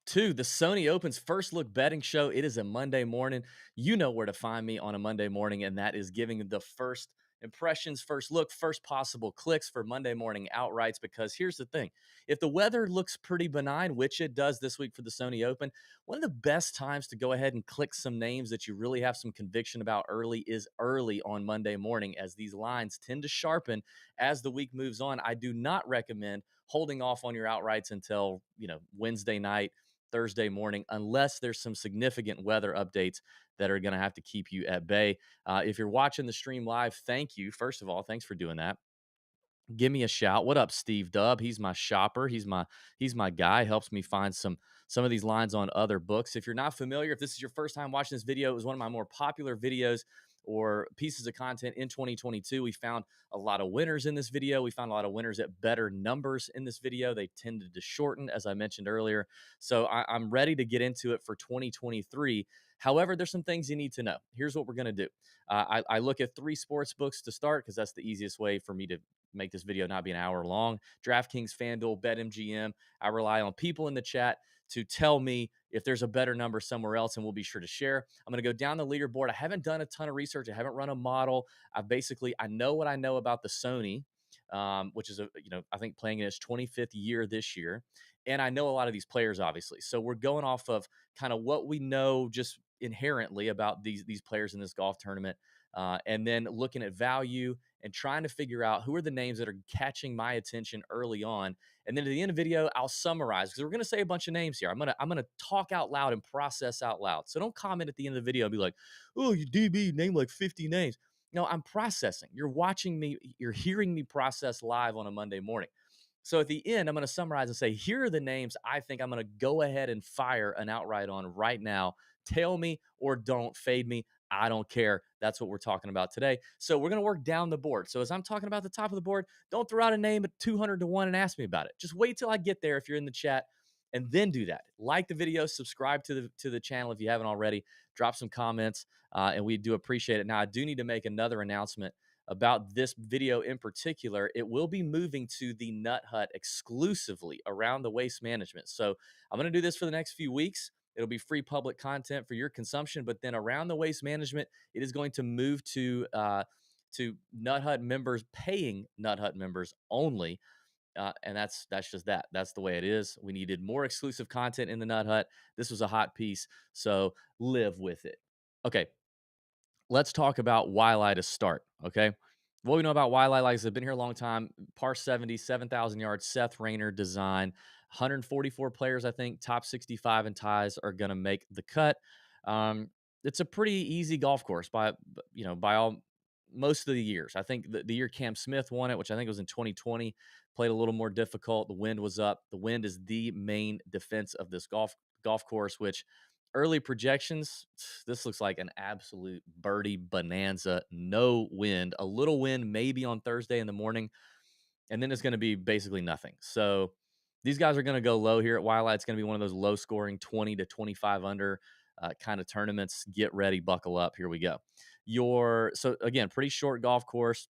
to the Sony Open's first look betting show. It is a Monday morning. You know where to find me on a Monday morning, and that is giving the first impressions, first look, first possible clicks for Monday morning outrights. Because here's the thing, if the weather looks pretty benign, which it does this week for the Sony Open, one of the best times to go ahead and click some names that you really have some conviction about early is early on Monday morning, as these lines tend to sharpen as the week moves on. I do not recommend holding off on your outrights until Wednesday night, Thursday morning, unless there's some significant weather updates that are going to have to keep you at bay. If you're watching the stream live, thank you. First of all, thanks for doing that. Give me a shout. What up, Steve Dubb? He's my shopper. He's my guy. Helps me find some of these lines on other books. If you're not familiar, if this is your first time watching this video, it was one of my more popular videos or pieces of content in 2022. We found a lot of winners in this video. We found a lot of winners at better numbers in this video. They tended to shorten, as I mentioned earlier. So I'm ready to get into it for 2023. However, there's some things you need to know. Here's what we're going to do. I look at 3 sports books to start because that's the easiest way for me to make this video not be an hour long. DraftKings, FanDuel, BetMGM. I rely on people in the chat to tell me if there's a better number somewhere else, and we'll be sure to share. I'm going to go down the leaderboard. I haven't done a ton of research. I haven't run a model. I know what I know about the Sony, which is I think playing in its 25th year this year, and I know a lot of these players, obviously. So we're going off of kind of what we know just inherently about these players in this golf tournament, and then looking at value and trying to figure out who are the names that are catching my attention early on. And then at the end of the video, I'll summarize, because we're going to say a bunch of names here. I'm gonna talk out loud and process out loud. So don't comment at the end of the video and be like, "Oh, you DB named like 50 names." No, I'm processing. You're watching me. You're hearing me process live on a Monday morning. So at the end, I'm going to summarize and say, here are the names I think I'm going to go ahead and fire an outright on right now. Tail me or don't, fade me. I don't care. That's what we're talking about today. So we're going to work down the board. So as I'm talking about the top of the board, don't throw out a name at 200 to 1 and ask me about it. Just wait till I get there if you're in the chat, and then do that. Like the video, subscribe to the channel if you haven't already. Drop some comments, and we do appreciate it. Now, I do need to make another announcement about this video in particular. It will be moving to the Nut Hut exclusively around the waste management. So I'm going to do this for the next few weeks. It'll be free public content for your consumption, but then around the waste management, it is going to move to Nut Hut members, paying Nut Hut members only. And that's just that. That's the way it is. We needed more exclusive content in the Nut Hut. This was a hot piece, so live with it. Okay, let's talk about Wiley to start. Okay, what we know about Wiley, like I said, been here a long time. Par 70, 7,000 yards. Seth Rayner design. 144 players, I think. Top 65 and ties are going to make the cut. It's a pretty easy golf course by all most of the years. I think the year Cam Smith won it, which I think was in 2020, played a little more difficult. The wind was up. The wind is the main defense of this golf course, which early projections, this looks like an absolute birdie bonanza. No wind, a little wind maybe on Thursday in the morning, and then it's going to be basically nothing. So these guys are going to go low here at Wildlight. It's going to be one of those low scoring 20 to 25 under kind of tournaments. Get ready, buckle up. Here we go. So again, pretty short golf course.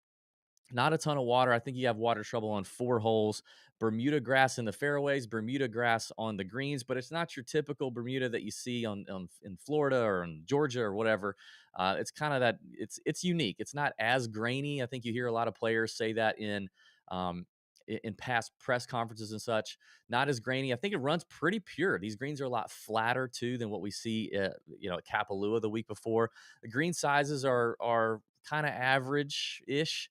Not a ton of water. I think you have water trouble on 4 holes. Bermuda grass in the fairways, Bermuda grass on the greens, but it's not your typical Bermuda that you see in Florida or in Georgia or whatever. It's kind of that. It's unique. It's not as grainy. I think you hear a lot of players say that um, in past press conferences and such. Not as grainy. I think it runs pretty pure. These greens are a lot flatter too than what we see at Kapalua the week before. The green sizes are kind of average ish.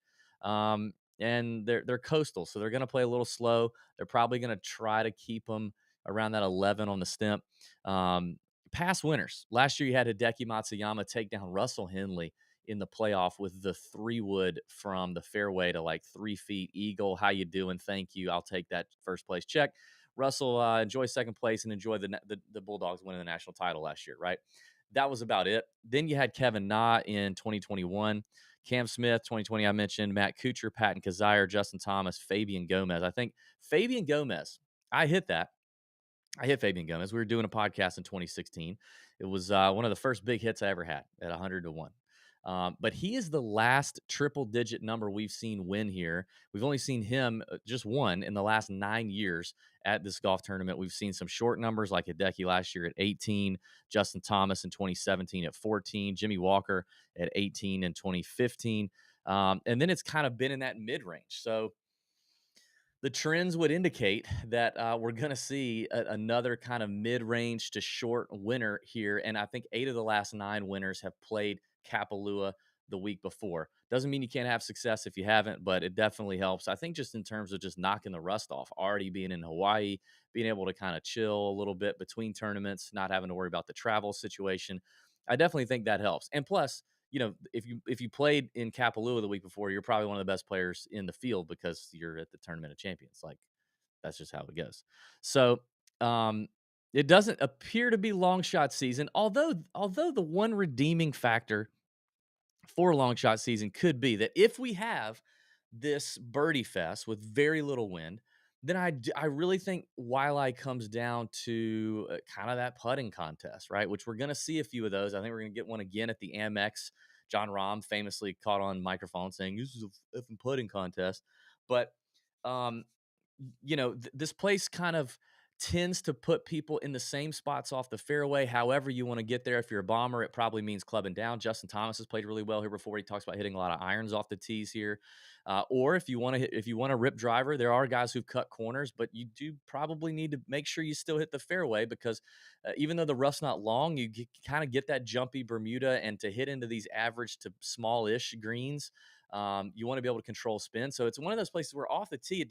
And they're coastal, so they're going to play a little slow. They're probably going to try to keep them around that 11 on the stimp. Past winners last year, you had Hideki Matsuyama take down Russell Henley in the playoff with the 3-wood from the fairway to like 3 feet. Eagle, how you doing? Thank you. I'll take that first place check. Russell, enjoy second place and enjoy the Bulldogs winning the national title last year, right? That was about it. Then you had Kevin Na in 2021. Cam Smith, 2020, I mentioned. Matt Kuchar, Patton Kizzire, Justin Thomas, Fabian Gomez. I think Fabian Gomez, I hit that. I hit Fabian Gomez. We were doing a podcast in 2016. It was one of the first big hits I ever had at 100 to 1. But he is the last triple digit number we've seen win here. We've only seen him just one in the last 9 years at this golf tournament. We've seen some short numbers like Hideki last year at 18, Justin Thomas in 2017 at 14, Jimmy Walker at 18 in 2015. And then it's kind of been in that mid range. So the trends would indicate that we're going to see another kind of mid-range to short winner here, and I think 8 of the last 9 winners have played Kapalua the week before. Doesn't mean you can't have success if you haven't, but it definitely helps. I think just in terms of just knocking the rust off, already being in Hawaii, being able to kind of chill a little bit between tournaments, not having to worry about the travel situation. I definitely think that helps. And plus, if you played in Kapalua the week before, you're probably one of the best players in the field because you're at the Tournament of Champions. Like that's just how it goes. So um, it doesn't appear to be long shot season. Although the one redeeming factor for long shot season could be that if we have this birdie fest with very little wind, then I really think Waialae comes down to kind of that putting contest, right? Which we're going to see a few of those. I think we're going to get one again at the Amex. John Rahm famously caught on microphone saying this is a effing putting contest, but um, this place kind of tends to put people in the same spots off the fairway. However, you want to get there. If you're a bomber, it probably means clubbing down. Justin Thomas has played really well here before. He talks about hitting a lot of irons off the tees here. Or if you want to if you want to rip driver, there are guys who've cut corners, but you do probably need to make sure you still hit the fairway because even though the rough's not long, you kind of get that jumpy Bermuda, and to hit into these average to small-ish greens, you want to be able to control spin. So it's one of those places where off the tee,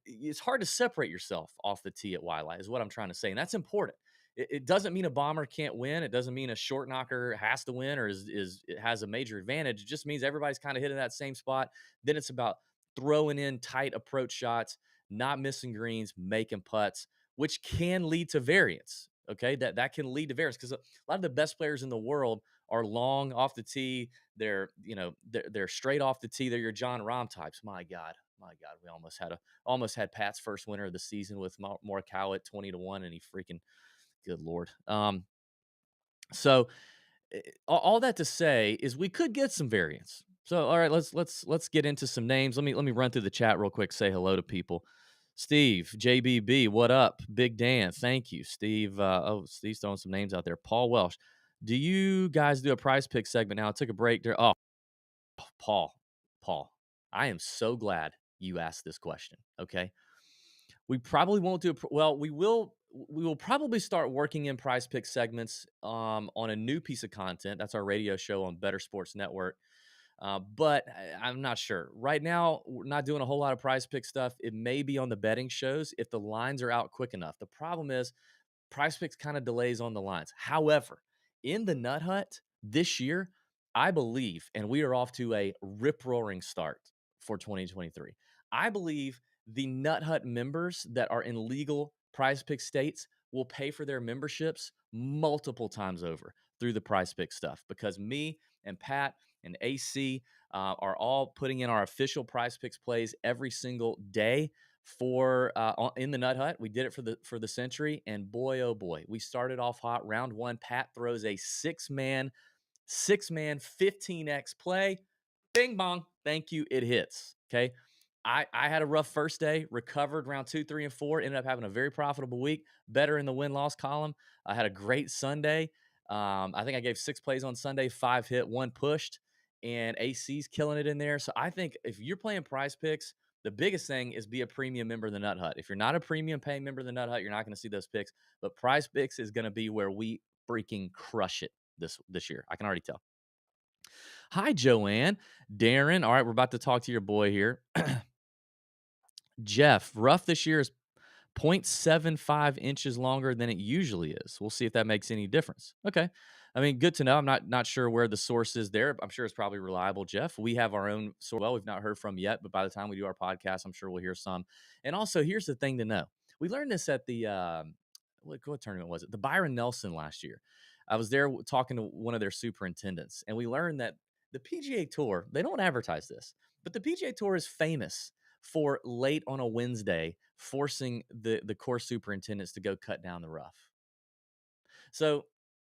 it's hard to separate yourself off the tee at Waialae is what I'm trying to say. And that's important. It doesn't mean a bomber can't win. It doesn't mean a short knocker has to win or it has a major advantage. It just means everybody's kind of hitting that same spot. Then it's about throwing in tight approach shots, not missing greens, making putts, which can lead to variance. Okay. That can lead to variance because a lot of the best players in the world are long off the tee. They're straight off the tee. They're your John Rahm types. My God, we almost had Pat's first winner of the season with Morikawa at 20-1, and he freaking good Lord. So all that to say is we could get some variance. So all right, let's get into some names. Let me run through the chat real quick. Say hello to people. Steve, JBB, what up? Big Dan, thank you. Steve, Steve's throwing some names out there. Paul Welsh, do you guys do a prize pick segment now? I took a break there. Oh, Paul, Paul, I am so glad you asked this question. Okay, we probably won't do. Well, we will. We will probably start working in prize pick segments on a new piece of content. That's our radio show on Better Sports Network. But I'm not sure. Right now, we're not doing a whole lot of prize pick stuff. It may be on the betting shows if the lines are out quick enough. The problem is Price Picks kind of delays on the lines. However, in the Nut Hut this year, I believe, and we are off to a rip roaring start for 2023. I believe the Nut Hut members that are in legal Prize Pick states will pay for their memberships multiple times over through the Prize Pick stuff because me and Pat and AC are all putting in our official Prize Picks plays every single day for in the Nut Hut. We did it for the century, and boy, oh boy, we started off hot. Round one, Pat throws a six-man 15x play. Bing bong. Thank you. It hits. Okay. I had a rough first day, recovered round 2, 3, and 4, ended up having a very profitable week, better in the win-loss column. I had a great Sunday. I think I gave 6 plays on Sunday, 5 hit, 1 pushed, and AC's killing it in there. So I think if you're playing prize picks, the biggest thing is be a premium member of the Nut Hut. If you're not a premium paying member of the Nut Hut, you're not going to see those picks. But prize picks is going to be where we freaking crush it this year. I can already tell. Hi, Joanne. Darren. All right, we're about to talk to your boy here. Jeff, rough this year is 0.75 inches longer than it usually is. We'll see if that makes any difference. Okay. I mean, good to know. I'm not sure where the source is there. I'm sure it's probably reliable, Jeff. We have our own source. Well, we've not heard from yet, but by the time we do our podcast, I'm sure we'll hear some. And also, here's the thing to know. We learned this at the what tournament was it? The Byron Nelson last year. I was there talking to one of their superintendents, and we learned that the PGA Tour, they don't advertise this, but the PGA Tour is famous for late on a Wednesday forcing the course superintendents to go cut down the rough. So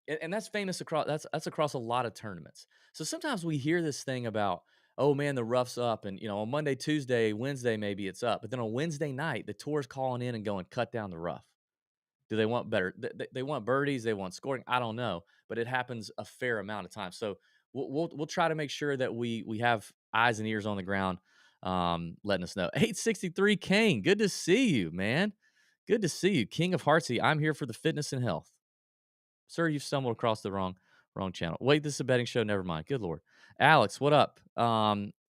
And that's famous across that's across a lot of tournaments. So sometimes we hear this thing about, oh man, the rough's up, and on Monday, Tuesday, Wednesday, maybe it's up, but then on Wednesday night, the tour's calling in and going, cut down the rough. Do they want better? They want birdies, they want scoring. I don't know, but it happens a fair amount of times. So we'll try to make sure that we have eyes and ears on the ground, letting us know. 863 Kane, good to see you, man. Good to see you, King of Heartsy. I'm here for the fitness and health. Sir, you've stumbled across the wrong channel. Wait, this is a betting show. Never mind. Good lord. Alex, what up?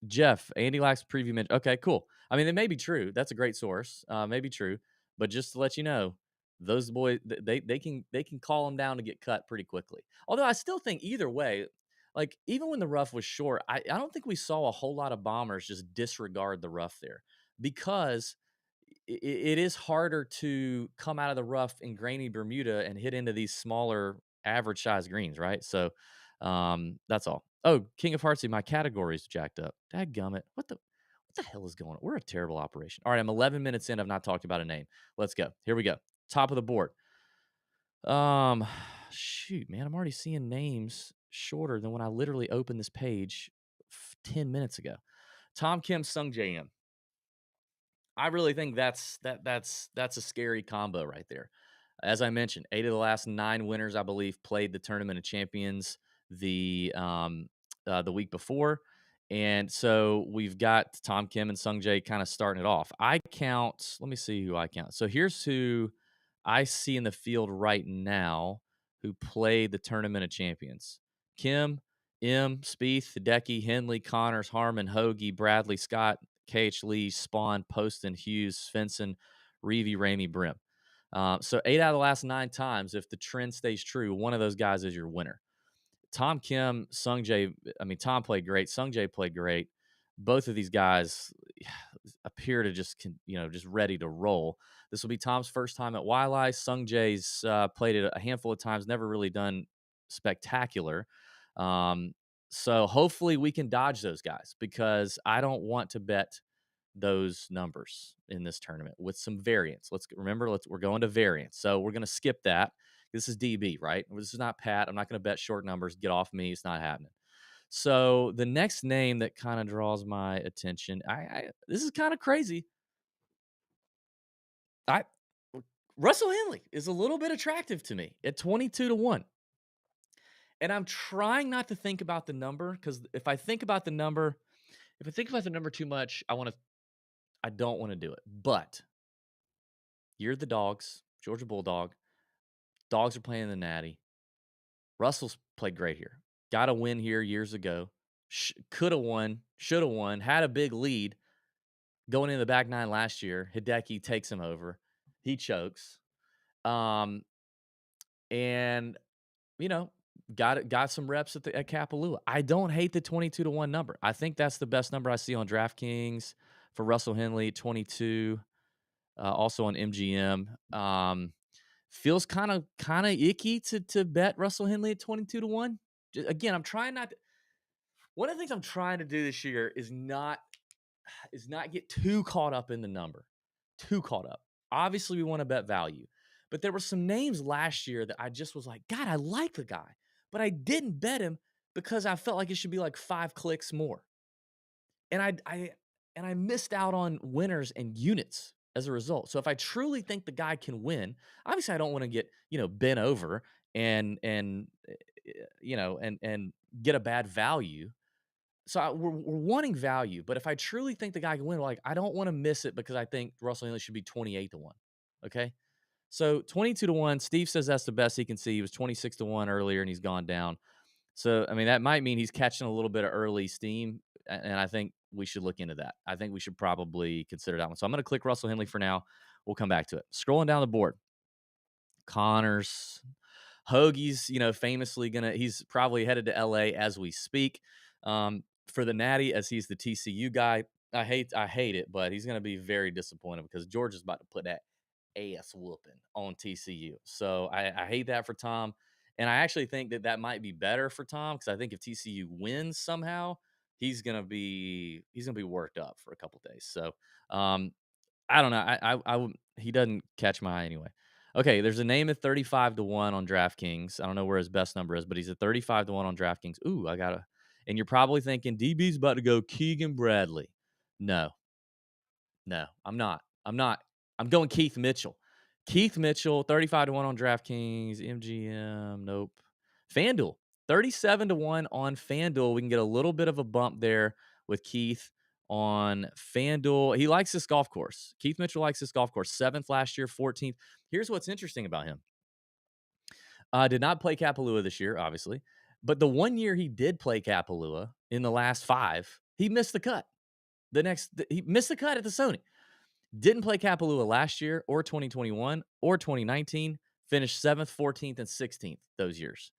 Jeff, Andy likes preview mention. Okay, cool. I mean, they may be true. That's a great source. May be true, but just to let you know, those boys they can call them down to get cut pretty quickly. Although I still think either way, like even when the rough was short, I don't think we saw a whole lot of bombers just disregard the rough there because it is harder to come out of the rough in grainy Bermuda and hit into these smaller average size greens, right? So that's all. Oh, King of Heartsy, my category is jacked up. Dadgummit. What the hell is going on? We're a terrible operation. All right, I'm 11 minutes in. I've not talked about a name. Let's go. Here we go. Top of the board. Um, shoot, man, I'm already seeing names shorter than when I literally opened this page 10 minutes ago. Tom Kim, Sung J M. I really think that's a scary combo right there. As I mentioned, 8 of the last 9 winners, I believe, played the Tournament of Champions the week before, and so we've got Tom Kim and Sung Jae kind of starting it off. I count. Let me see who I count. So here's who I see in the field right now who played the Tournament of Champions: Kim, M, Spieth, Hideki, Henley, Connors, Harmon, Hoagie, Bradley, Scott, KH Lee, Spawn, Poston, Hughes, Svensson, Reevy, Ramey, Brim. So 8 out of the last 9 times, if the trend stays true, one of those guys is your winner. Tom Kim, Sung Jae, I mean, Tom played great. Sung Jae played great. Both of these guys appear to just ready to roll. This will be Tom's first time at Waialae. Sung Jae's played it a handful of times, never really done spectacular. Um, so hopefully we can dodge those guys because I don't want to bet those numbers in this tournament with some variance. We're going to variance. So we're going to skip that. This is DB, right? This is not Pat. I'm not going to bet short numbers. Get off me. It's not happening. So the next name that kind of draws my attention, I this is kind of crazy. I Russell Henley is a little bit attractive to me at 22-1. And I'm trying not to think about the number because if I think about the number too much, I don't want to do it. But you're the dogs, Georgia Bulldog. Dogs are playing the Natty. Russell's played great here. Got a win here years ago. Could have won, should have won, had a big lead going into the back nine last year. Hideki takes him over. He chokes. Um, and got some reps at Kapalua. I don't hate the 22-1 number. I think that's the best number I see on DraftKings for Russell Henley, 22. Also on MGM. Feels kind of icky to bet Russell Henley at 22-1. Again, I'm trying not to. One of the things I'm trying to do this year is not get too caught up in the number. Too caught up. Obviously, we want to bet value. But there were some names last year that I just was like, God, I like the guy. But I didn't bet him because I felt like it should be like 5 clicks more. And I missed out on winners and units as a result. So if I truly think the guy can win, obviously I don't want to get, bent over and get a bad value. So we're wanting value, but if I truly think the guy can win, like I don't want to miss it because I think Russell Henley should be 28-1. Okay. So 22-1, Steve says that's the best he can see. He was 26-1 earlier and he's gone down. So, I mean, that might mean he's catching a little bit of early steam, and I think we should look into that. I think we should probably consider that one. So I'm going to click Russell Henley for now. We'll come back to it. Scrolling down the board, Connors, Hoagie's, famously he's probably headed to LA as we speak for the Natty, as he's the TCU guy. I hate it, but he's going to be very disappointed because Georgia's about to put that ass whooping on TCU. So I hate that for Tom. And I actually think that might be better for Tom because I think if TCU wins somehow, he's gonna be worked up for a couple days. So I don't know. He doesn't catch my eye anyway. Okay, there's a name at 35 to 1 on DraftKings. I don't know where his best number is, but he's at 35 to 1 on DraftKings. Ooh, I gotta and you're probably thinking DB's about to go Keegan Bradley. No, no, I'm not. I'm not. I'm going Keith Mitchell. Keith Mitchell, 35 to 1 on DraftKings, MGM, nope. FanDuel, 37 to 1 on FanDuel. We can get a little bit of a bump there with Keith on FanDuel. He likes this golf course. Keith Mitchell likes this golf course. 7th last year, 14th. Here's what's interesting about him. Did not play Kapalua this year, obviously. But the one year he did play Kapalua in the last 5, he missed the cut. He missed the cut at the Sony. Didn't play Kapalua last year or 2021 or 2019. Finished 7th, 14th, and 16th those years.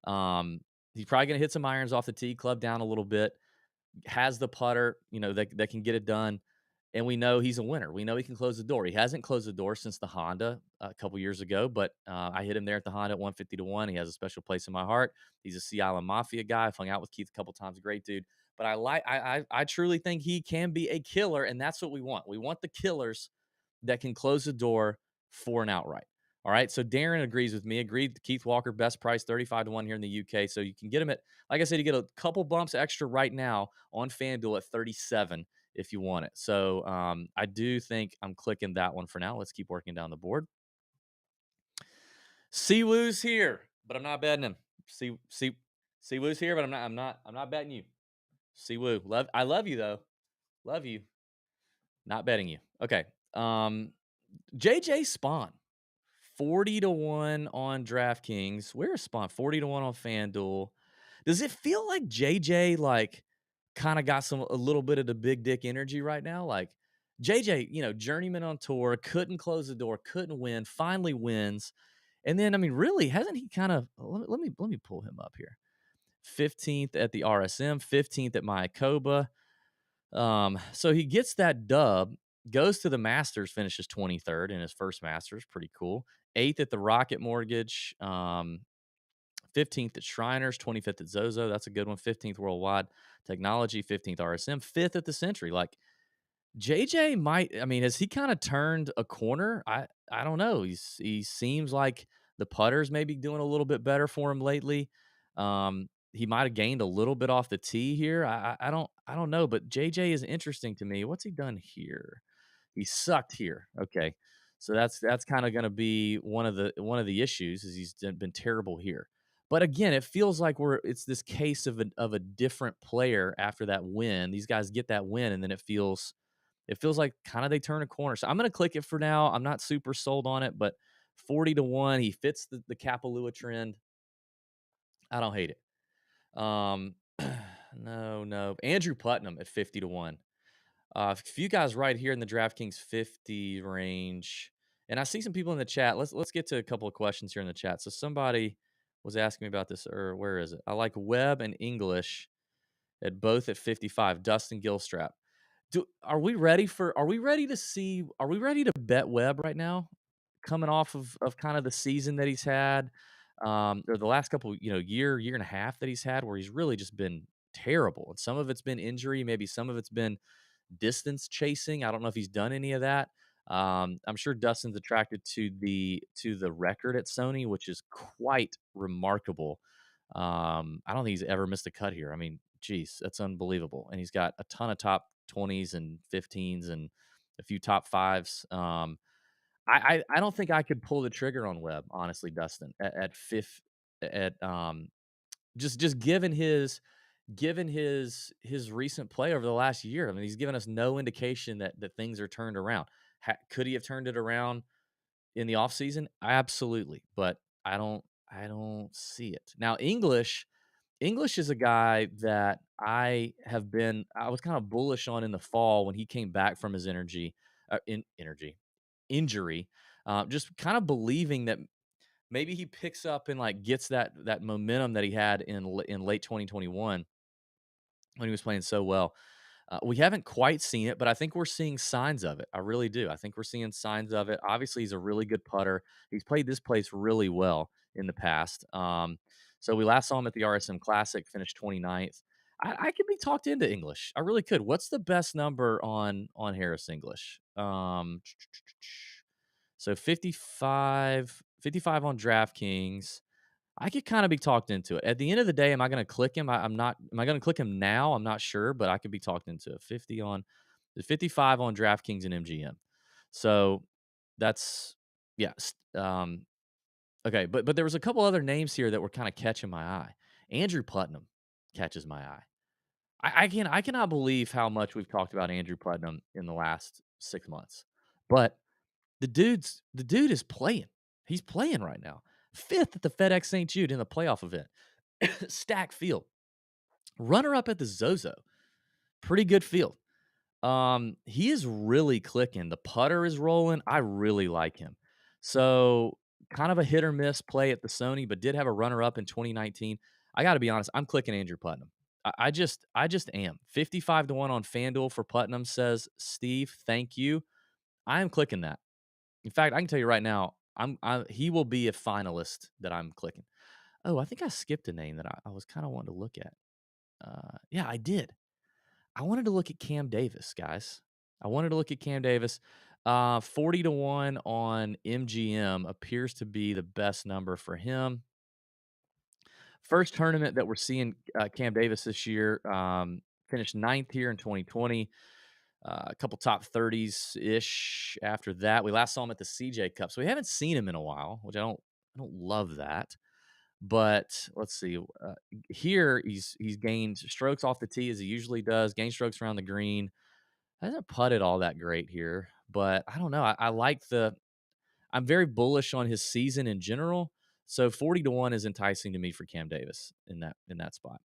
He's probably going to hit some irons off the tee, club down a little bit, has the putter, that can get it done. And we know he's a winner. We know he can close the door. He hasn't closed the door since the Honda a couple years ago, but I hit him there at the Honda at 150 to 1. He has a special place in my heart. He's a Sea Island Mafia guy. I've hung out with Keith a couple times. Great dude. But I truly think he can be a killer, and that's what we want. We want the killers that can close the door for an outright. All right. So Darren agrees with me. Agreed. Keith Walker, best price, 35 to 1 here in the UK. So you can get him at, like I said, you get a couple bumps extra right now on FanDuel at 37 if you want it. So I do think I'm clicking that one for now. Let's keep working down the board. Siwoo's here, but I'm not betting him. Siwoo's here, but I'm not betting you. Siwoo. I love you though. Love you. Not betting you. Okay. JJ Spawn. 40 to 1 on DraftKings. Where's Spawn? 40 to 1 on FanDuel. Does it feel like JJ kind of got a little bit of the big dick energy right now? Like JJ, journeyman on tour, couldn't close the door, couldn't win, finally wins. And then, I mean, really, hasn't he kind of let me pull him up here. 15th at the RSM, 15th at Mayakoba. So he gets that dub, goes to the Masters, finishes 23rd in his first Masters. Pretty cool. 8th at the Rocket Mortgage. 15th at Shriners, 25th at Zozo. That's a good one. 15th Worldwide Technology, 15th RSM, 5th at the Century. Like JJ might, I mean, has he kind of turned a corner? I don't know. He seems like the putters maybe doing a little bit better for him lately. He might have gained a little bit off the tee here. I don't know, but JJ is interesting to me. What's he done here? He sucked here. Okay. So that's kind of going to be one of the issues is he's been terrible here. But again, it feels like it's this case of a different player after that win. These guys get that win and then it feels like kind of they turn a corner. So I'm going to click it for now. I'm not super sold on it, but 40 to 1, he fits the Kapalua trend. I don't hate it. No. Andrew Putnam at 50 to 1. A few guys right here in the DraftKings 50 range. And I see some people in the chat. Let's get to a couple of questions here in the chat. So somebody was asking me about this, or where is it? I like Webb and English at both at 55. Dustin Gilstrap. Are we ready to bet Webb right now? Coming off of kind of the season that he's had, or the last couple, year and a half that he's had where he's really just been terrible. And some of it's been injury, maybe some of it's been distance chasing. I don't know if he's done any of that. I'm sure Dustin's attracted to the record at Sony, which is quite remarkable. I don't think he's ever missed a cut here. I mean, geez, that's unbelievable. And he's got a ton of top 20s and 15s and a few top fives. I don't think I could pull the trigger on Webb, honestly, Dustin, at fifth at just given his recent play over the last year. I mean, he's given us no indication that things are turned around. Could he have turned it around in the offseason? Absolutely, but I don't see it. Now, English is a guy that I was kind of bullish on in the fall when he came back from his injury, just kind of believing that maybe he picks up and like gets that momentum that he had in late 2021 when he was playing so well. We haven't quite seen it, but I think we're seeing signs of it. I really do. I think we're seeing signs of it. Obviously, he's a really good putter. He's played this place really well in the past. So we last saw him at the RSM Classic, finished 29th. I could be talked into English. I really could. What's the best number on Harris English? So 55 on DraftKings. I could kind of be talked into it. At the end of the day, am I going to click him? I'm not. Am I going to click him now? I'm not sure, but I could be talked into it. 55 on DraftKings and MGM. So that's yeah. Okay, but there was a couple other names here that were kind of catching my eye. Andrew Putnam catches my eye. I cannot believe how much we've talked about Andrew Putnam in the last 6 months, but the dude is playing. He's playing right now. Fifth at the FedEx St. Jude in the playoff event. Stack field. Runner up at the Zozo. Pretty good field. He is really clicking. The putter is rolling. I really like him. So kind of a hit or miss play at the Sony, but did have a runner up in 2019. I got to be honest. I'm clicking Andrew Putnam. I just am 55 to 1 on FanDuel for Putnam. Says Steve. Thank you. I am clicking that. In fact, I can tell you right now, he will be a finalist that I'm clicking. Oh, I think I skipped a name that I was kind of wanting to look at. Yeah, I did. I wanted to look at Cam Davis, guys. I wanted to look at Cam Davis. 40 to 1 on MGM appears to be the best number for him. First tournament that we're seeing Cam Davis this year. Finished ninth here in 2020. A couple top 30s ish after that. We last saw him at the CJ Cup, so we haven't seen him in a while, which I don't love that. But let's see. Here he's gained strokes off the tee as he usually does. Gained strokes around the green. Hasn't putted all that great here, but I don't know. I like the. I'm very bullish on his season in general. So 40 to 1 is enticing to me for Cam Davis in that spot.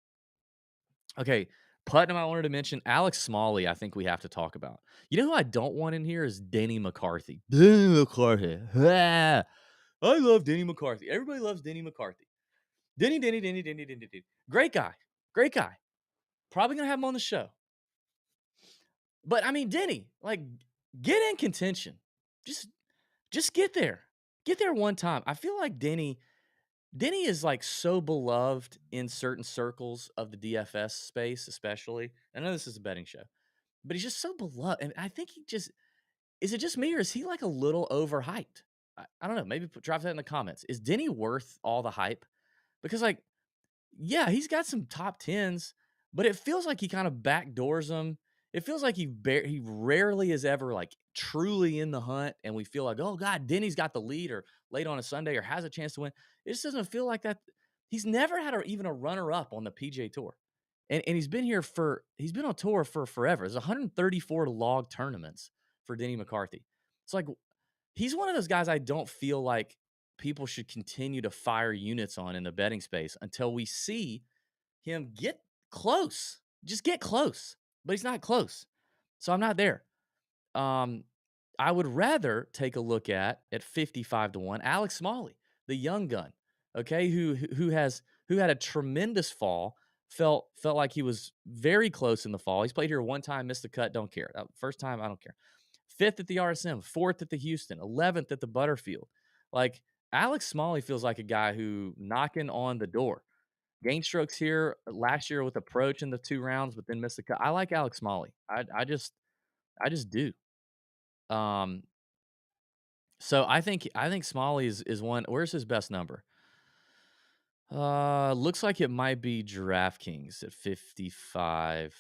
Okay, Putnam. I wanted to mention Alex Smalley. I think we have to talk about. You know who I don't want in here is Denny McCarthy. Denny McCarthy. Ah, I love Denny McCarthy. Everybody loves Denny McCarthy. Denny. Great guy. Great guy. Probably gonna have him on the show. But I mean, Denny, like, get in contention. Just just get there. Get there one time. I feel like Denny is like so beloved in certain circles of the DFS space, especially. I know this is a betting show, but he's just so beloved. And I think he just is it just me or is he like a little overhyped? I don't know. Maybe drop that in the comments. Is Denny worth all the hype? Because like yeah, he's got some top tens, but it feels like he kind of backdoors them. It feels like he rarely is ever like truly in the hunt, and we feel like, oh God, Denny's got the lead or late on a Sunday or has a chance to win. It just doesn't feel like that. He's never had even a runner up on the PJ Tour, and he's been on tour for forever. There's 134 log tournaments for Denny McCarthy. It's like he's one of those guys I don't feel like people should continue to fire units on in the betting space until we see him get close. Just get close. But he's not close. So I'm not there. Um, I would rather take a look at 55 to 1 Alex Smalley, the young gun, okay, who had a tremendous fall, felt like he was very close in the fall. He's played here one time, missed the cut, don't care. First time, I don't care. Fifth at the RSM, fourth at the Houston, 11th at the Butterfield. Like Alex Smalley feels like a guy who knocking on the door. Gain strokes here last year with approach in the 2 rounds, but then missed the cut. I like Alex Smalley. I just do. Um, so I think Smalley is one. Where's his best number? Looks like it might be DraftKings at 55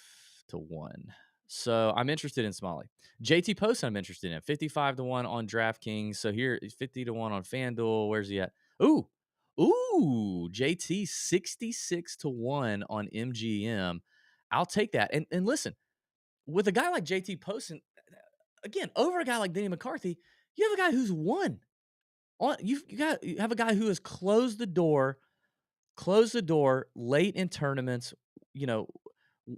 to 1. So I'm interested in Smalley. JT Post, I'm interested in 55 to 1 on DraftKings. So here is 50 to 1 on FanDuel. Where's he at? Ooh, JT 66 to 1 on MGM. I'll take that. And listen, with a guy like JT Poston, again, over a guy like Denny McCarthy, you have a guy who's won. You have a guy who has closed the door late in tournaments, you know,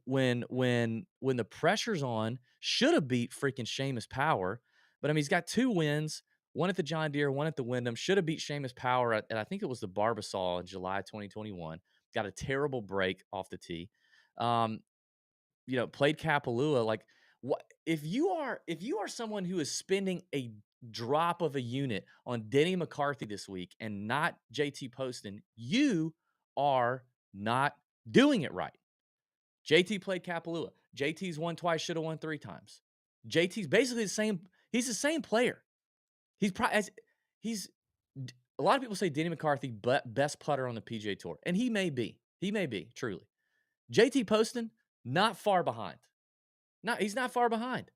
when the pressure's on, should have beat freaking Seamus Power. But I mean, he's got 2 wins, one at the John Deere, one at the Wyndham. Should have beat Seamus Power and I think it was the Barbasol in July 2021. Got a terrible break off the tee. Um, played Kapalua. Like, what if you are someone who is spending a drop of a unit on Denny McCarthy this week and not JT Poston, you are not doing it right. JT played Kapalua. JT's won twice, should have won 3 times. JT's basically the same. He's the same player. He's probably he's a lot of people say Denny McCarthy, but best putter on the PGA Tour, and he may be. He may be truly. JT Poston, not far behind. Not he's not far behind.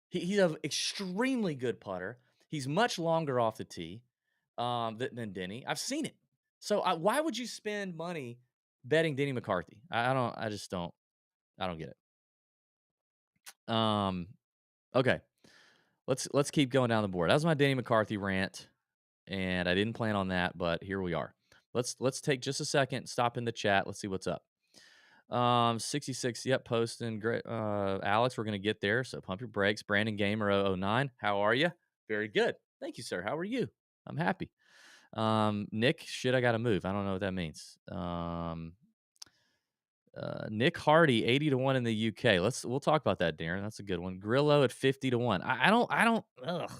He's an extremely good putter. He's much longer off the tee than Denny. I've seen it. So why would you spend money betting Denny McCarthy? I don't. I just don't. I don't get it. Okay. Let's keep going down the board. That was my Danny McCarthy rant, and I didn't plan on that, but here we are. Let's take just a second, stop in the chat. Let's see what's up. 66, yep, posting. Great. Alex, we're gonna get there, so pump your brakes. Brandon Gamer 009, how are you? Very good. Thank you, sir. How are you? I'm happy. Nick, shit, I gotta move. I don't know what that means. Nick Hardy, 80 to 1 in the UK. We'll talk about that, Darren. That's a good one. Grillo at 50 to 1. I don't ugh,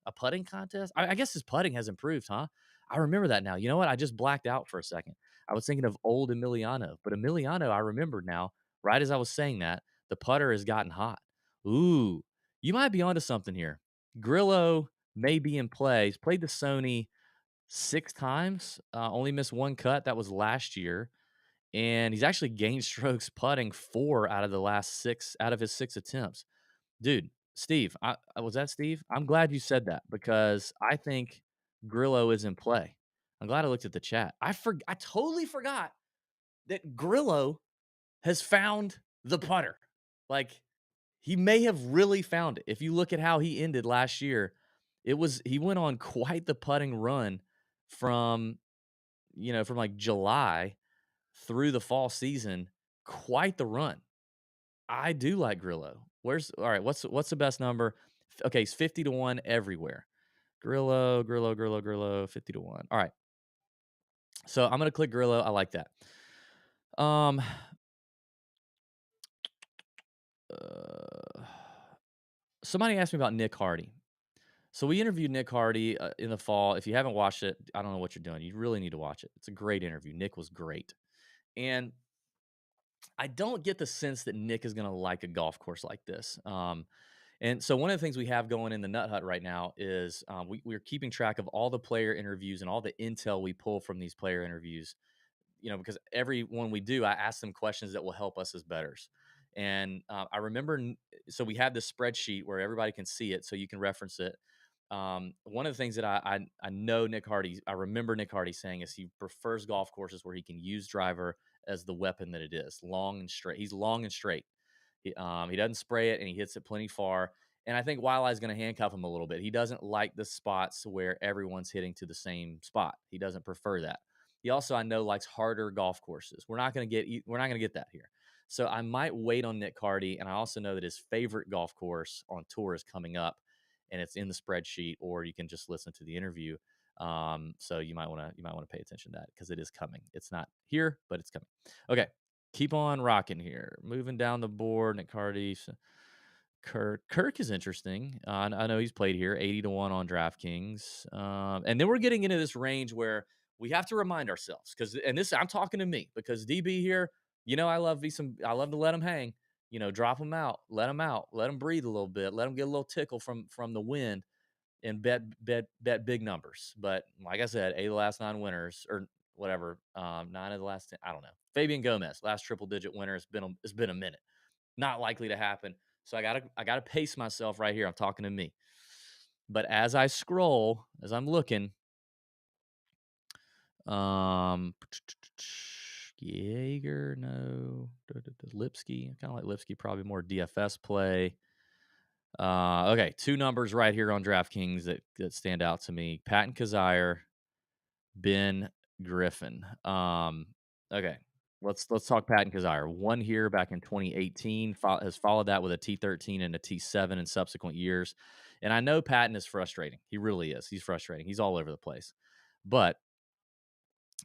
a putting contest. I guess his putting has improved, huh? I remember that now. You know what? I just blacked out for a second. I was thinking of old Emiliano, but Emiliano, I remembered now, right as I was saying that, the putter has gotten hot. Ooh, you might be onto something here. Grillo may be in play. He's played the Sony 6 times, only missed one cut. That was last year. And he's actually gained strokes putting 4 out of the last 6 out of his 6 attempts. Dude, Steve, was that Steve? I'm glad you said that because I think Grillo is in play. I'm glad I looked at the chat. I totally forgot that Grillo has found the putter. Like, he may have really found it. If you look at how he ended last year, he went on quite the putting run from, from like July through the fall season, quite the run. I do like Grillo. All right, what's the best number? Okay, it's 50 to 1 everywhere. Grillo, 50 to 1. All right. So I'm gonna click Grillo. I like that. Um uh, Somebody asked me about Nick Hardy. So we interviewed Nick Hardy in the fall. If you haven't watched it, I don't know what you're doing. You really need to watch it. It's a great interview. Nick was great. And I don't get the sense that Nick is going to like a golf course like this. And so one of the things we have going in the Nut Hut right now is we're keeping track of all the player interviews and all the intel we pull from these player interviews. Because every one we do, I ask them questions that will help us as bettors. And I remember, so we have this spreadsheet where everybody can see it, so you can reference it. One of the things that I know Nick Hardy, I remember Nick Hardy saying is he prefers golf courses where he can use driver as the weapon that it is, long and straight. He's long and straight. He doesn't spray it and he hits it plenty far. And I think Wileye's going to handcuff him a little bit. He doesn't like the spots where everyone's hitting to the same spot. He doesn't prefer that. He also, I know, likes harder golf courses. We're not going to get that here. So I might wait on Nick Hardy, and I also know that his favorite golf course on tour is coming up, and it's in the spreadsheet, or you can just listen to the interview. So you might want to pay attention to that because it is coming. It's not here, but it's coming. Okay, keep on rocking here. Moving down the board, Nick Hardy. Kirk is interesting. I know he's played here, 80 to 1 on DraftKings. And then we're getting into this range where we have to remind ourselves and this I'm talking to me because DB here, I love to let him hang, drop him out, let him breathe a little bit, let him get a little tickle from the wind and bet big numbers. But like I said, 8 of the last 9 winners or whatever, 9 of the last 10, I don't know. Fabian Gomez, last triple digit winner. It's been a minute. Not likely to happen. So I gotta pace myself right here. I'm talking to me. But as I scroll, as I'm looking, um, Jaeger, no, Lipsky. I kind of like Lipsky, probably more DFS play. Okay, 2 numbers right here on DraftKings that stand out to me: Patton Kizzire, Ben Griffin. Okay, let's talk Patton Kizzire. One here back in 2018, has followed that with a T13 and a T7 in subsequent years. And I know Patton is frustrating. He really is. He's frustrating. He's all over the place. But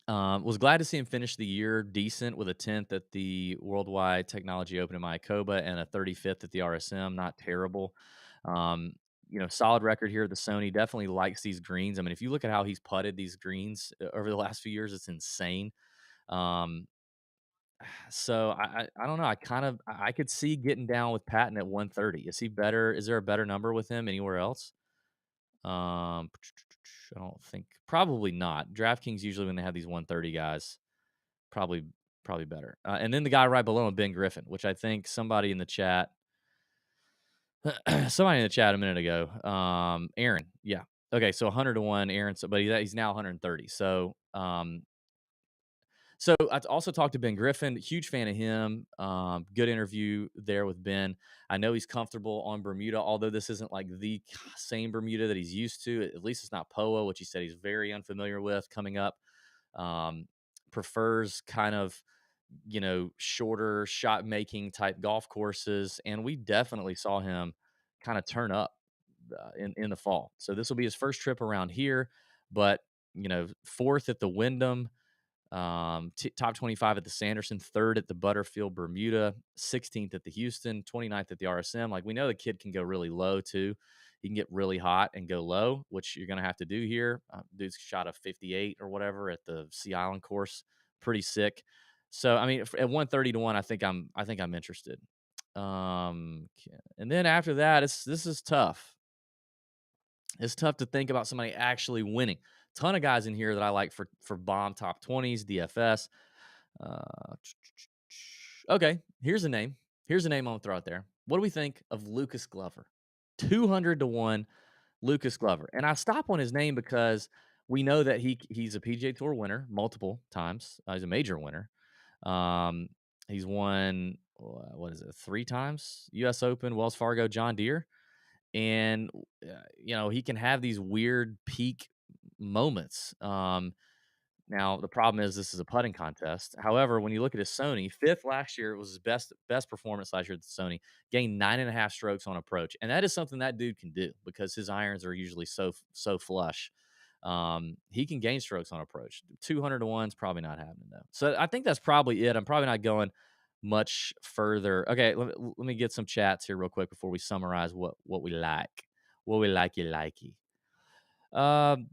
was glad to see him finish the year decent with a 10th at the Worldwide Technology Open in Mayakoba and a 35th at the RSM. Not terrible. Um, solid record here at the Sony. Definitely likes these greens. I mean, if you look at how he's putted these greens over the last few years, it's insane. Um, so I don't know. I could see getting down with Patton at 130. Is he better? Is there a better number with him anywhere else? I don't think probably not. DraftKings usually when they have these 130 guys, probably probably better. And then the guy right below him, Ben Griffin, which I think somebody in the chat somebody in the chat a minute ago, Aaron, yeah. Okay, so 100 to 1 Aaron, so but he's now 130. So I also talked to Ben Griffin, huge fan of him. Good interview there with Ben. I know he's comfortable on Bermuda, although this isn't like the same Bermuda that he's used to. At least it's not POA, which he said he's very unfamiliar with coming up. Um, Prefers kind of, shorter shot making type golf courses. And we definitely saw him kind of turn up in the fall. So this will be his first trip around here, but, fourth at the Wyndham, top 25 at the Sanderson, third at the Butterfield Bermuda, 16th at the Houston, 29th at the RSM. Like we know the kid can go really low too. He can get really hot and go low, which you're going to have to do here. Dude's shot a 58 or whatever at the Sea Island course, pretty sick. So I mean, at 130 to 1, I think I'm interested. And then after that, this is tough. It's tough to think about somebody actually winning. Ton of guys in here that I like for bomb top 20s, DFS. Uh, okay, here's a name. Here's a name I'm gonna throw out there. What do we think of Lucas Glover? 200 to 1 Lucas Glover. And I stop on his name because we know that he's a PGA Tour winner multiple times. He's a major winner. Um, he's won what is it? 3 times? US Open, Wells Fargo, John Deere. And he can have these weird peak moments. Now the problem is this is a putting contest. However, when you look at his Sony, fifth last year, it was his best performance last year at the Sony. Gained 9.5 strokes on approach, and that is something that dude can do because his irons are usually so flush. He can gain strokes on approach. 200 to 1 is probably not happening though. So I think that's probably it. I'm probably not going much further. Okay, let me get some chats here real quick before we summarize what we like. What we likey. Um,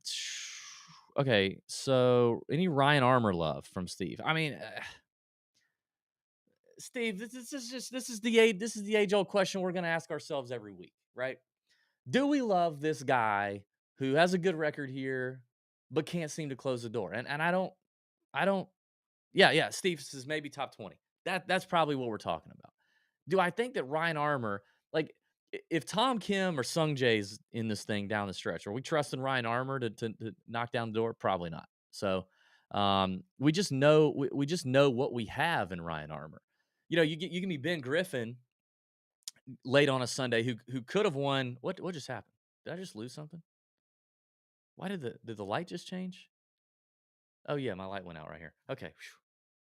okay, so any Ryan Armour love from Steve? I mean, Steve, this is the age old question we're gonna ask ourselves every week, right? Do we love this guy who has a good record here, but can't seem to close the door? And I don't. Yeah. Steve says maybe top 20. That's probably what we're talking about. Do I think that Ryan Armour, like, if Tom Kim or Sung Jae's in this thing down the stretch, are we trusting Ryan Armour to knock down the door? Probably not. So we just know what we have in Ryan Armour. You can be Ben Griffin late on a Sunday who could have won. What just happened? Did I just lose something? Why did the light just change? Oh yeah, my light went out right here. Okay, phew,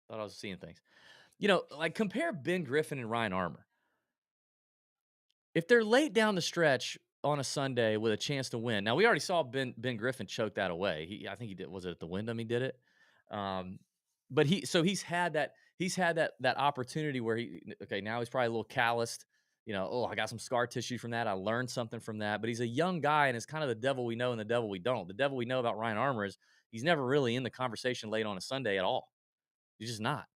thought I was seeing things. Like compare Ben Griffin and Ryan Armour. If they're late down the stretch on a Sunday with a chance to win, now we already saw Ben Griffin choke that away. I think he did. Was it at the Wyndham he did it? Um, but he's had that opportunity where okay, now he's probably a little calloused. Oh, I got some scar tissue from that. I learned something from that. But he's a young guy, and it's kind of the devil we know and the devil we don't. The devil we know about Ryan Armour is he's never really in the conversation late on a Sunday at all. He's just not,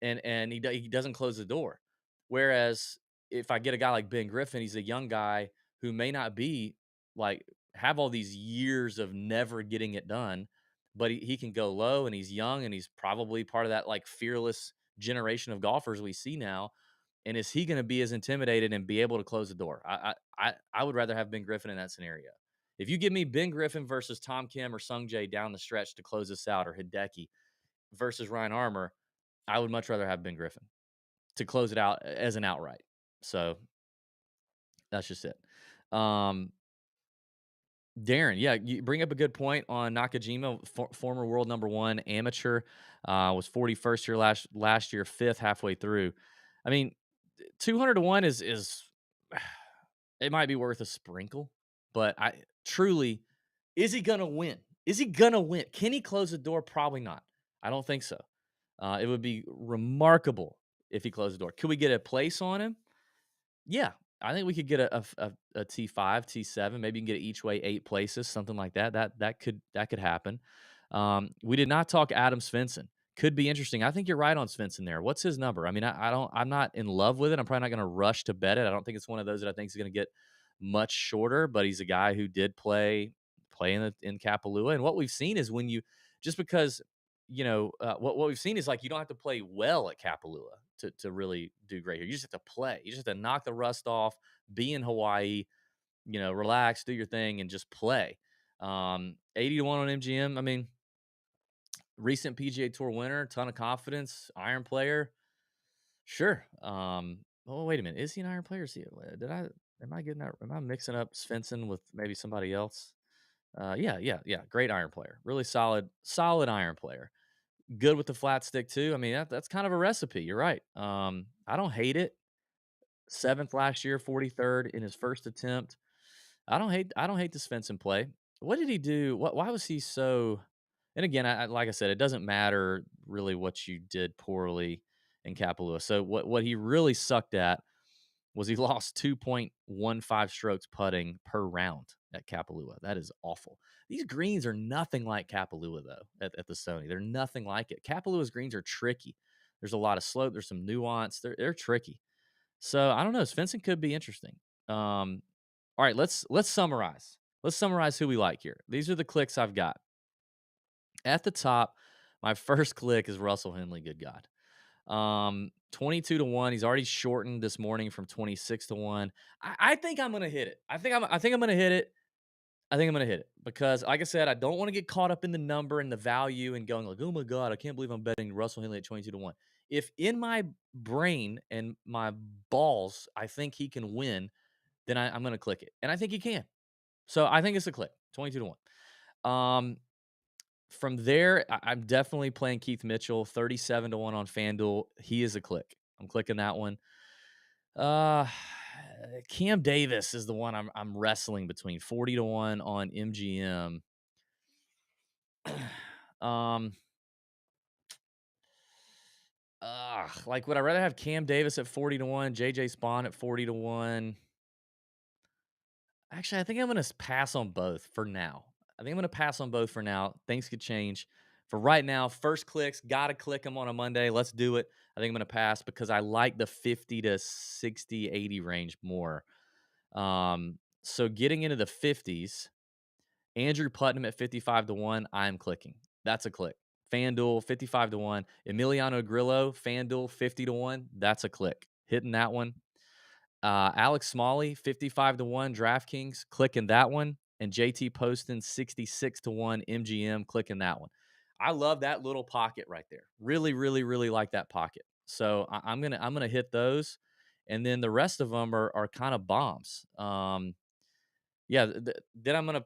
and he doesn't close the door. Whereas if I get a guy like Ben Griffin, he's a young guy who may not be like have all these years of never getting it done, but he can go low and he's young and he's probably part of that like fearless generation of golfers we see now. And is he going to be as intimidated and be able to close the door? I would rather have Ben Griffin in that scenario. If you give me Ben Griffin versus Tom Kim or Sung Jae down the stretch to close this out, or Hideki versus Ryan Armour, I would much rather have Ben Griffin to close it out as an outright. So that's just it. Um, Darren, yeah, you bring up a good point on Nakajima, former world number one amateur, was 41st here last year, fifth halfway through. I mean, 200 to 1 is it might be worth a sprinkle, but I truly, is he gonna win? Is he gonna win? Can he close the door? Probably not. I don't think so. It would be remarkable if he closed the door. Could we get a place on him? Yeah, I think we could get a T5, T7, maybe you can get it each way 8 places, something like that. That could happen. We did not talk Adam Svensson. Could be interesting. I think you're right on Svensson there. What's his number? I mean, I'm not in love with it. I'm probably not going to rush to bet it. I don't think it's one of those that I think is going to get much shorter, but he's a guy who did play in Kapalua. And what we've seen is when you just because what we've seen is like you don't have to play well at Kapalua to really do great here. You just have to play. You just have to knock the rust off, be in Hawaii, relax, do your thing, and just play. 80 to 1 on MGM. I mean, recent PGA Tour winner, ton of confidence, iron player. Sure. Oh, wait a minute. Is he an iron player? Is he? Am I getting that? Am I mixing up Svensson with maybe somebody else? Yeah. Great iron player. Really solid iron player. Good with the flat stick too. I mean, that's kind of a recipe. You're right. I don't hate it. Seventh last year, 43rd in his first attempt. I don't hate the Svensson play. What did he do? Why was he so? And again, like I said, it doesn't matter really what you did poorly in Kapalua. So what he really sucked at was he lost 2.15 strokes putting per round at Kapalua. That is awful. These greens are nothing like Kapalua though at the Sony. They're nothing like it. Kapalua's greens are tricky. There's a lot of slope. There's some nuance. They're tricky. So I don't know. Svensson could be interesting. All right, let's summarize. Let's summarize who we like here. These are the clicks I've got. At the top, my first click is Russell Henley, good God. 22 to 1. He's already shortened this morning from 26 to 1. I think I'm gonna hit it. I think I'm gonna hit it. I think I'm gonna hit it because, like I said, I don't want to get caught up in the number and the value and going like, oh my God, I can't believe I'm betting Russell Henley at 22 to 1. If in my brain and my balls, I think he can win, then I'm gonna click it. And I think he can. So I think it's a click, 22 to 1. From there, I'm definitely playing Keith Mitchell, 37 to 1 on FanDuel. He is a click. I'm clicking that one. Uh Cam Davis is the one I'm wrestling between, 40 to 1 on MGM. um like, would I rather have Cam Davis at 40 to 1, JJ Spawn at 40 to 1? Actually, I think I'm gonna pass on both for now. I think I'm gonna pass on both for now. Things could change. For right now, first clicks, gotta click them on a Monday. Let's do it. I think I'm gonna pass because I like the 50 to 60, 80 range more. So getting into the 50s, Andrew Putnam at 55 to 1, I'm clicking. That's a click. FanDuel 55 to 1. Emiliano Grillo, FanDuel 50 to 1. That's a click. Hitting that one. Alex Smalley, 55 to 1, DraftKings, clicking that one. And JT Poston, 66 to 1, MGM, clicking that one. I love that little pocket right there. Really, really, really like that pocket. So I'm gonna hit those, and then the rest of them are kind of bombs. Yeah. Then I'm gonna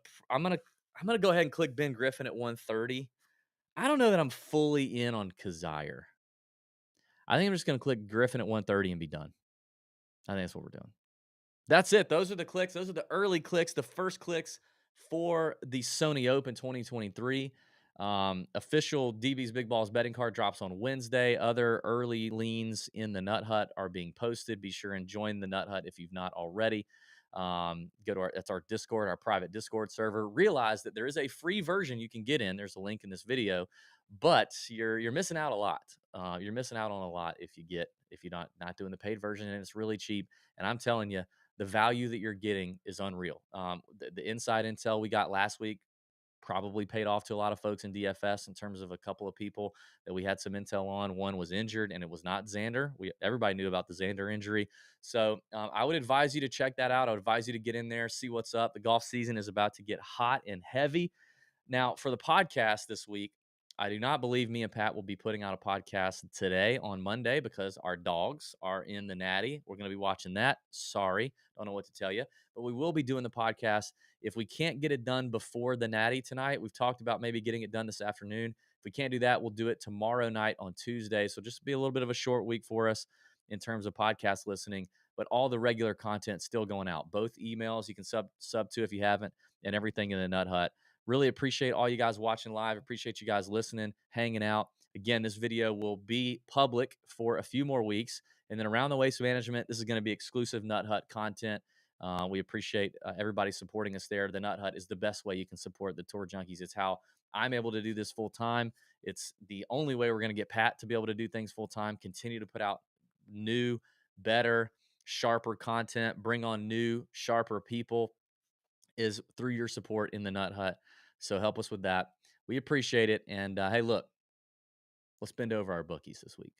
go ahead and click Ben Griffin at 130. I don't know that I'm fully in on Kazire. I think I'm just gonna click Griffin at 130 and be done. I think that's what we're doing. That's it. Those are the clicks. Those are the early clicks, the first clicks for the Sony Open 2023. Official DB's Big Balls betting card drops on Wednesday. Other early leans in the Nut Hut are being posted. Be sure and join the Nut Hut if you've not already. Go to that's our Discord, our private Discord server. Realize that there is a free version you can get in. There's a link in this video, but you're missing out a lot. You're missing out on a lot if you're not doing the paid version, and it's really cheap. And I'm telling you, the value that you're getting is unreal. The inside intel we got last week probably paid off to a lot of folks in DFS in terms of a couple of people that we had some intel on. One was injured, and it was not Xander. Everybody knew about the Xander injury. So I would advise you to check that out. I would advise you to get in there, see what's up. The golf season is about to get hot and heavy. Now, for the podcast this week, I do not believe me and Pat will be putting out a podcast today on Monday because our dogs are in the Natty. We're going to be watching that. Sorry, don't know what to tell you, but we will be doing the podcast. If we can't get it done before the Natty tonight, we've talked about maybe getting it done this afternoon. If we can't do that, we'll do it tomorrow night on Tuesday. So just be a little bit of a short week for us in terms of podcast listening, but all the regular content still going out. Both emails you can sub to if you haven't, and everything in the Nut Hut. Really appreciate all you guys watching live. Appreciate you guys listening, hanging out. Again, this video will be public for a few more weeks. And then around the waste management, this is going to be exclusive Nut Hut content. We appreciate everybody supporting us there. The Nut Hut is the best way you can support the Tour Junkies. It's how I'm able to do this full time. It's the only way we're going to get Pat to be able to do things full time, continue to put out new, better, sharper content, bring on new, sharper people is through your support in the Nut Hut. So help us with that. We appreciate it. And hey, look, let's bend over our bookies this week.